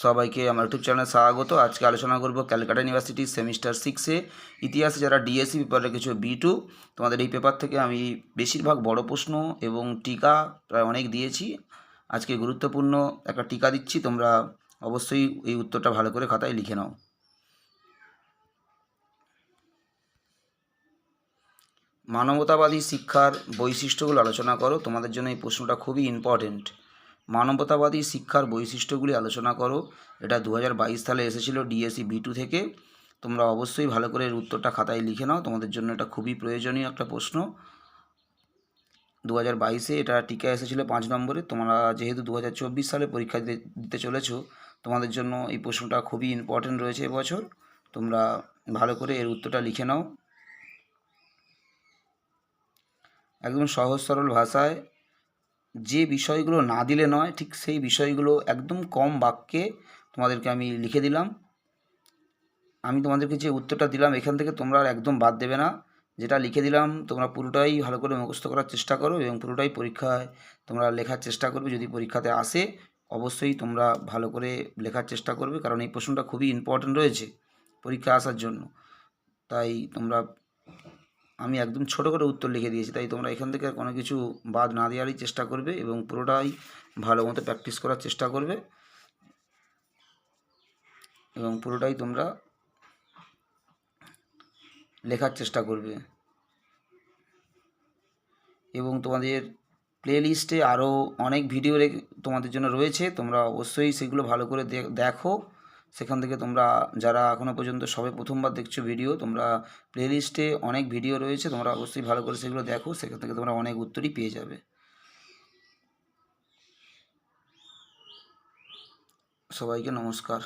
সবাইকে আমার ইউটিউব চ্যানেলে স্বাগত। আজকে আলোচনা করব ক্যালকাটা ইউনিভার্সিটি সেমিস্টার 6-এ ইতিহাসে যারা ডিএসসি পেপারে কিছু B2, তোমাদের এই পেপার থেকে আমি বেশিরভাগ বড় প্রশ্ন এবং টিকা প্রায় অনেক দিয়েছি। আজকে গুরুত্বপূর্ণ একটা টিকা দিচ্ছি, তোমরা অবশ্যই এই উত্তরটা ভালো করে খাতায় লিখে নাও। মানবতাবাদী শিক্ষার বৈশিষ্ট্যগুলো আলোচনা করো। তোমাদের জন্য এই প্রশ্নটা খুবই ইম্পর্টেন্ট। মানবতাবাদী শিক্ষার বৈশিষ্ট্যগুলি আলোচনা করো। এটা 2022 সালে এসেছিল ডিএসসি B2 থেকে। তোমরা অবশ্যই ভালো করে এর উত্তরটা খাতায় লিখে নাও, তোমাদের জন্য এটা খুবই প্রয়োজনীয় একটা প্রশ্ন। 2022-এ এটা টিকা এসেছিলো 5 নম্বরে। তোমরা যেহেতু 2024 সালে পরীক্ষা দিতে চলেছো, তোমাদের জন্য এই প্রশ্নটা খুবই ইম্পর্টেন্ট রয়েছে এবছর। তোমরা ভালো করে এর উত্তরটা লিখে নাও একদম সহজ সরল ভাষায়। যে বিষয়গুলো না দিলে নয়, ঠিক সেই বিষয়গুলো একদম কম বাক্যে তোমাদেরকে আমি লিখে দিলাম। আমি তোমাদেরকে যে উত্তরটা দিলাম এখান থেকে তোমরা একদম বাদ দেবে না। যেটা লিখে দিলাম তোমরা পুরোটাই ভালো করে মুখস্থ করার চেষ্টা করো এবং পুরোটাই পরীক্ষায় তোমরা লেখার চেষ্টা করবে। যদি পরীক্ষাতে আসে অবশ্যই তোমরা ভালো করে লেখার চেষ্টা করবে, কারণ এই প্রশ্নটা খুবই ইম্পর্টেন্ট রয়েছে পরীক্ষা আসার জন্য। তাই তোমরা, আমি একদম ছোট করে উত্তর লিখে দিয়েছি, তাই তোমরা এখান থেকে কোনো কিছু বাদ না দেওয়ারই চেষ্টা করবে এবং পুরোটাই ভালো মতো প্র্যাকটিস করার চেষ্টা করবে এবং পুরোটাই তোমরা লেখার চেষ্টা করবে। এবং তোমাদের প্লেলিস্টে আরও অনেক ভিডিও তোমাদের জন্য রয়েছে, তোমরা অবশ্যই সেগুলো ভালো করে দেখো। সেখান থেকে তোমরা যারা এখনও পর্যন্ত সবে প্রথমবার দেখছো ভিডিও, তোমরা প্লেলিস্টে অনেক ভিডিও রয়েছে, তোমরা অবশ্যই ভালো করে সেগুলো দেখো। সেখান থেকে তোমরা অনেক উত্তরই পেয়ে যাবে। সবাইকে নমস্কার।